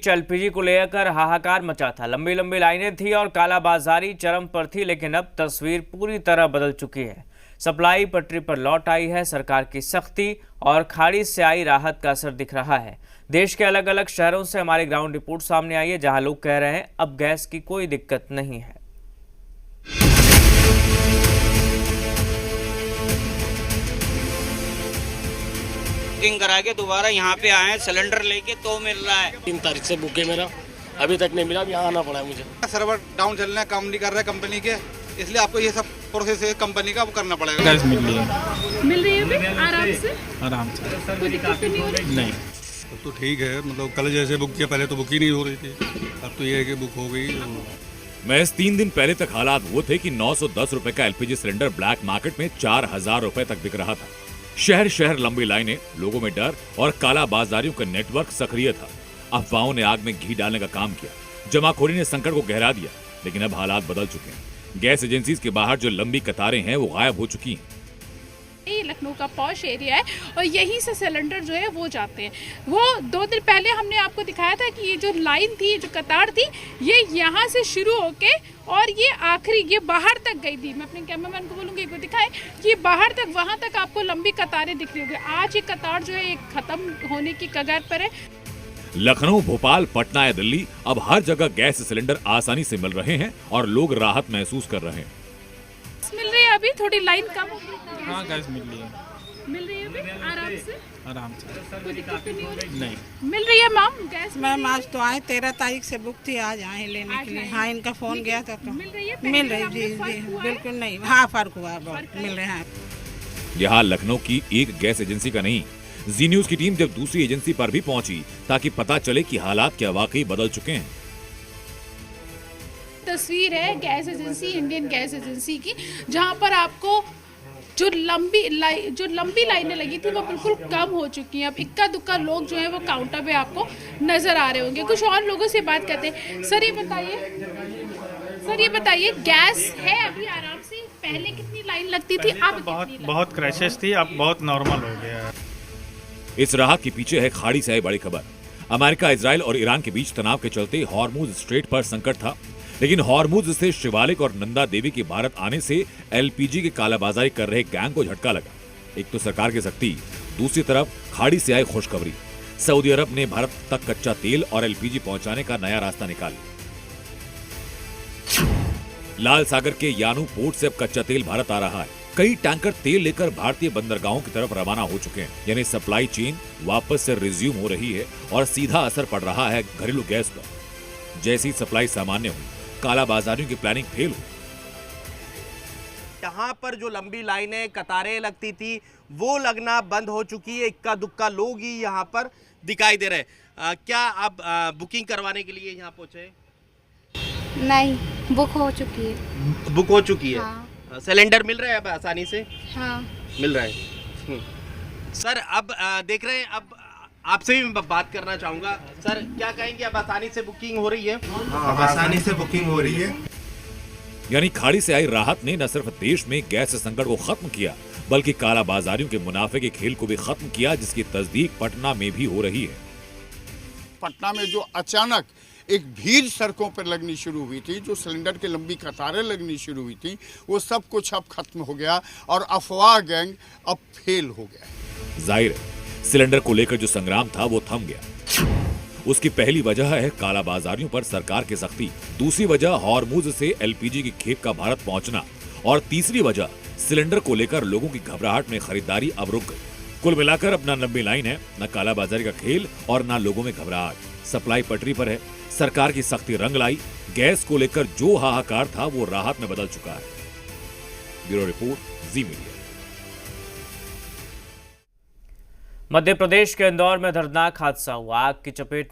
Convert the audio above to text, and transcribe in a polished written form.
LPG को लेकर हाहाकार मचा था। लंबी लंबी लाइनें थी और कालाबाजारी चरम पर थी, लेकिन अब तस्वीर पूरी तरह बदल चुकी है। सप्लाई पटरी पर लौट आई है। सरकार की सख्ती और खाड़ी से आई राहत का असर दिख रहा है। देश के अलग अलग शहरों से हमारी ग्राउंड रिपोर्ट सामने आई है, जहां लोग कह रहे हैं अब गैस की कोई दिक्कत नहीं है। बुकिंग करा के दोबारा यहाँ पे आए हैं, सिलेंडर लेके तो मिल रहा है। 3 तारीख से बुक है मेरा, अभी तक नहीं मिला। अब यहाँ आना पड़ा है मुझे। सर्वर डाउन चल रहे हैं, काम नहीं कर रहे कंपनी के, इसलिए आपको ये सब प्रोसेस है कंपनी का वो करना पड़ेगा। गैस मिल रही है आराम से कोई दिक्कत नहीं हो रही? नहीं। तो ठीक है, मतलब कल जैसे बुक किया, पहले तो बुक ही नहीं हो रही थी, अब तो ये है कि बुक हो गई। महज 3 दिन पहले तक हालात वो थे कि 910 रुपए का एलपीजी सिलेंडर ब्लैक मार्केट में 4000 रुपए तक बिक रहा था। शहर शहर लंबी लाइनें, लोगों में डर और कालाबाजारियों का नेटवर्क सक्रिय था। अफवाहों ने आग में घी डालने का काम किया, जमाखोरी ने संकट को गहरा दिया। लेकिन अब हालात बदल चुके हैं। गैस एजेंसीज के बाहर जो लंबी कतारें हैं वो गायब हो चुकी हैं। ये लखनऊ का पॉश एरिया है और यहीं से सिलेंडर जो है वो जाते हैं। वो 2 दिन पहले हमने आपको दिखाया था कि ये जो लाइन थी, जो कतार थी, ये यहाँ से शुरू होके और ये आखिरी ये बाहर तक गई थी। मैं अपने कैमरामैन को बोलूँगी एक बार दिखाएं, ये बाहर तक, वहाँ तक आपको लंबी कतारें दिख रही होगी। आज ये कतार जो है खत्म होने की कगार पर है। लखनऊ, भोपाल, पटना या दिल्ली, अब हर जगह गैस सिलेंडर आसानी से मिल रहे हैं और लोग राहत महसूस कर रहे हैं। मिल रही है, अभी थोड़ी लाइन कम हो गई। हाँ, गैस मिल रही है अभी आराम से कोई दिक्कत नहीं हो रही? नहीं। मिल रही है मैम गैस? मैम आज तो आए, 13 तारीख से बुक थी, आज आए लेने के लिए। हाँ, इनका फोन गया था तो मिल रही है? मिल रही जी जी बिल्कुल नहीं। हाँ, फर्क हुआ बहुत, मिल रहे हैं। यहाँ लखनऊ की एक गैस एजेंसी का नहीं, जी न्यूज की टीम जब दूसरी एजेंसी पर भी पहुंची ताकि पता चले कि हालात क्या वाकई बदल चुके हैं। तस्वीर है gas agency, Indian gas agency की, जहां पर आपको जो लंबी लाइनें लगी थी वो बिल्कुल कम हो चुकी हैं। अब इक्का दुक्का लोग जो है वो काउंटर पे आपको नजर आ रहे होंगे। कुछ और लोगों से बात करते हैं। सर ये बताइए गैस है अभी आराम से? पहले कितनी लाइन लगती थी? अब बहुत क्राइसिस थी, अब बहुत नॉर्मल हो गया है। इस राहत के पीछे है खाड़ी से आई बड़ी खबर। अमेरिका, इजराइल और ईरान के बीच तनाव के चलते हॉर्मुज स्ट्रेट पर संकट था, लेकिन हॉर्मुज से शिवालिक और नंदा देवी के भारत आने से एलपीजी की कालाबाजारी कर रहे गैंग को झटका लगा। एक तो सरकार की सख्ती, दूसरी तरफ खाड़ी से आई खुशखबरी। सऊदी अरब ने भारत तक कच्चा तेल और एलपीजी पहुंचाने का नया रास्ता निकाल लिया। लाल सागर के यानू पोर्ट से अब कच्चा तेल भारत आ रहा है। कई टैंकर तेल लेकर भारतीय बंदरगाहों की तरफ रवाना हो चुके हैं। यानी सप्लाई चेन वापस से रिज्यूम हो रही है और सीधा असर पड़ रहा है घरेलू गैस पर। जैसी सप्लाई सामान्य हुई, कालाबाजारियों की प्लानिंग फेल हुई। यहाँ पर जो लंबी लाइनें, कतारें लगती थी वो लगना बंद हो चुकी है। इक्का दुक्का लोग ही यहाँ पर दिखाई दे रहे हैं। क्या आप बुकिंग करवाने के लिए यहाँ पहुँचे? नहीं, बुक हो चुकी है। बुक हो चुकी है? हाँ। सिलेंडर मिल रहा है अब आसानी से? हाँ, मिल रहा है। सर अब देख रहे हैं, अब आपसे भी मैं बात करना चाहूंगा। सर क्या कहेंगे, अब आसानी से बुकिंग हो रही है? हाँ, आसानी से बुकिंग हो रही है। यानी खाड़ी से आई राहत ने न सिर्फ देश में गैस संकट को खत्म किया, बल्कि कालाबाजारियों के मुनाफे के खेल को भी खत्म किया, जिसकी तस्दीक पटना में भी हो रही है। पटना में जो अचानक एक भीड़ सड़कों पर लगनी शुरू हुई थी, जो सिलेंडर की लंबी कतारें लगनी शुरू हुई थी, वो सब कुछ अब खत्म हो गया और अफवाह गैंग अब फेल हो गया। जाहिर है सिलेंडर को लेकर जो संग्राम था वो थम गया। उसकी पहली वजह है कालाबाजारियों पर सरकार की सख्ती, दूसरी वजह हॉर्मुज से एलपीजी की खेप का भारत पहुंचना और तीसरी वजह सिलेंडर को लेकर लोगों की घबराहट में खरीदारी अब रुक गई। कुल मिलाकर अब न लंबी लाइन है, न कालाबाजारी का खेल और न लोगों में घबराहट। सप्लाई पटरी पर है, सरकार की सख्ती रंग लाई। गैस को लेकर जो हाहाकार था वो राहत में बदल चुका है। ब्यूरो रिपोर्ट, जी मीडिया। मध्य प्रदेश के इंदौर में दर्दनाक हादसा हुआ। आग की चपेट में